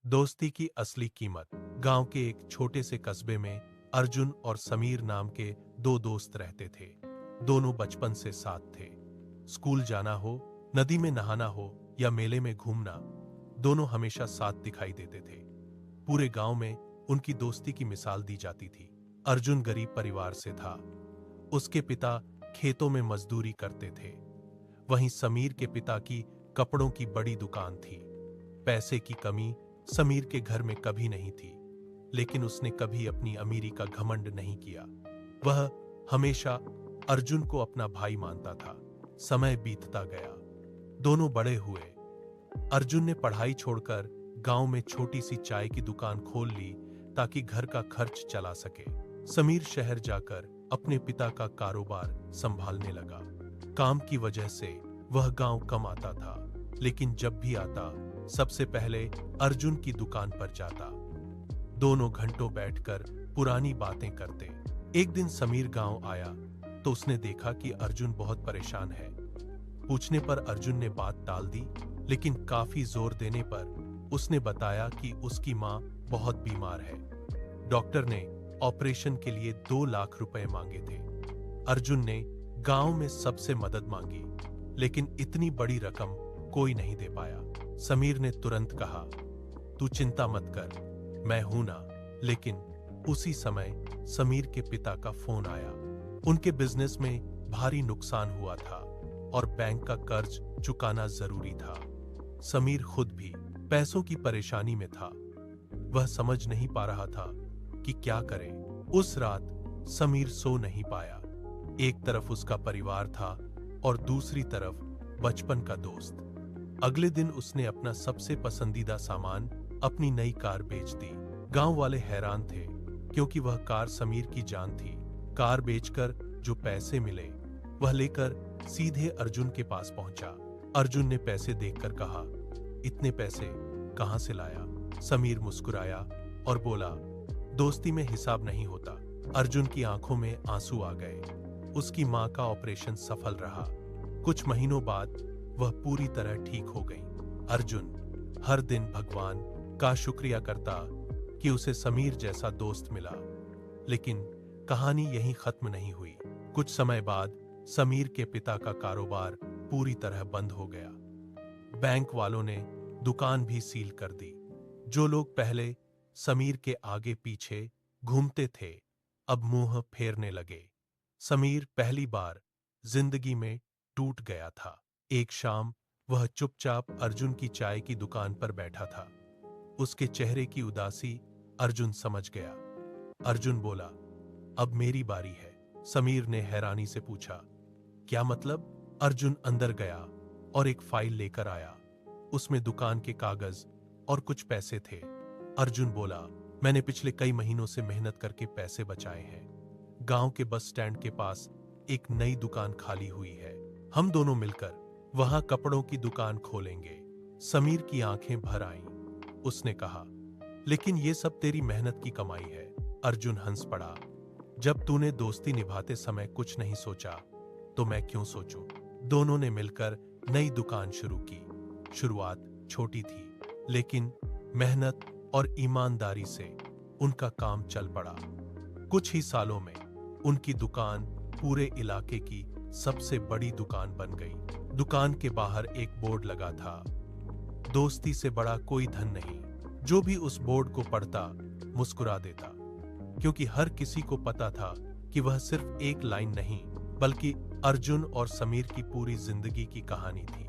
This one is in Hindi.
दोस्ती की असली कीमत। गांव के एक छोटे से कस्बे में अर्जुन और समीर नाम के दो दोस्त रहते थे। दोनों बचपन से साथ थे। स्कूल जाना हो, नदी में नहाना हो या मेले में घूमना, दोनों हमेशा साथ दिखाई देते थे। पूरे गांव में उनकी दोस्ती की मिसाल दी जाती थी। अर्जुन गरीब परिवार से था। उसके पिता खेतों में मजदूरी करते थे। वहीं समीर के पिता की कपड़ों की बड़ी दुकान थी। पैसे की कमी समीर के घर में कभी नहीं थी, लेकिन उसने कभी अपनी अमीरी का घमंड नहीं किया। वह हमेशा अर्जुन को अपना भाई मानता था। समय बीतता गया, दोनों बड़े हुए। अर्जुन ने पढ़ाई छोड़कर गांव में छोटी सी चाय की दुकान खोल ली ताकि घर का खर्च चला सके। समीर शहर जाकर अपने पिता का कारोबार संभालने लगा। काम की वजह से वह गांव कम आता था, लेकिन जब भी आता सबसे पहले अर्जुन की दुकान पर जाता। दोनों घंटों बैठकर पुरानी बातें करते। एक दिन समीर गांव आया तो उसने देखा कि अर्जुन बहुत परेशान है। पूछने पर अर्जुन ने बात टाल दी, लेकिन काफी जोर देने पर उसने बताया कि उसकी मां बहुत बीमार है। डॉक्टर ने ऑपरेशन के लिए 2 लाख रुपए मांगे थे। अर्जुन ने गांव में सबसे मदद मांगी, लेकिन इतनी बड़ी रकम कोई नहीं दे पाया। समीर ने तुरंत कहा, तू चिंता मत कर, मैं हूं ना। लेकिन उसी समय समीर के पिता का फोन आया। उनके बिजनेस में भारी नुकसान हुआ था और बैंक का कर्ज चुकाना जरूरी था। समीर खुद भी पैसों की परेशानी में था। वह समझ नहीं पा रहा था कि क्या करे। उस रात समीर सो नहीं पाया। एक तरफ उसका परिवार था और दूसरी तरफ बचपन का दोस्त। अगले दिन उसने अपना सबसे पसंदीदा सामान, अपनी नई कार बेच दी। गांव वाले हैरान थे, क्योंकि वह कार समीर की जान थी। कार बेचकर जो पैसे मिले वह लेकर सीधे अर्जुन के पास पहुंचा। अर्जुन ने पैसे देखकर कहा, इतने पैसे कहां से लाया? समीर मुस्कुराया और बोला, दोस्ती में हिसाब नहीं होता। अर्जुन की आंखों में आंसू आ गए। उसकी मां का ऑपरेशन सफल रहा। कुछ महीनों बाद वह पूरी तरह ठीक हो गई। अर्जुन हर दिन भगवान का शुक्रिया करता कि उसे समीर जैसा दोस्त मिला। लेकिन कहानी यहीं खत्म नहीं हुई। कुछ समय बाद समीर के पिता का कारोबार पूरी तरह बंद हो गया। बैंक वालों ने दुकान भी सील कर दी। जो लोग पहले समीर के आगे पीछे घूमते थे, अब मुंह फेरने लगे। समीर पहली बार जिंदगी में टूट गया था। एक शाम वह चुपचाप अर्जुन की चाय की दुकान पर बैठा था। उसके चेहरे की उदासी अर्जुन समझ गया। अर्जुन बोला, अब मेरी बारी है। समीर ने हैरानी से पूछा, क्या मतलब? अर्जुन अंदर गया और एक फाइल लेकर आया। उसमें दुकान के कागज और कुछ पैसे थे। अर्जुन बोला, मैंने पिछले कई महीनों से मेहनत करके पैसे बचाए हैं। गांव के बस स्टैंड के पास एक नई दुकान खाली हुई है। हम दोनों मिलकर वहां कपड़ों की दुकान खोलेंगे। समीर की आंखें भर आईं। उसने कहा, लेकिन ये सब तेरी मेहनत की कमाई है। अर्जुन हंस पड़ा, जब तूने दोस्ती निभाते समय कुछ नहीं सोचा तो मैं क्यों सोचूं? दोनों ने मिलकर नई दुकान शुरू की। शुरुआत छोटी थी, लेकिन मेहनत और ईमानदारी से उनका काम चल पड़ा। कुछ ही सालों में उनकी दुकान पूरे इलाके की सबसे बड़ी दुकान बन गई। दुकान के बाहर एक बोर्ड लगा था, दोस्ती से बड़ा कोई धन नहीं। जो भी उस बोर्ड को पढ़ता मुस्कुरा देता, क्योंकि हर किसी को पता था कि वह सिर्फ एक लाइन नहीं, बल्कि अर्जुन और समीर की पूरी जिंदगी की कहानी थी।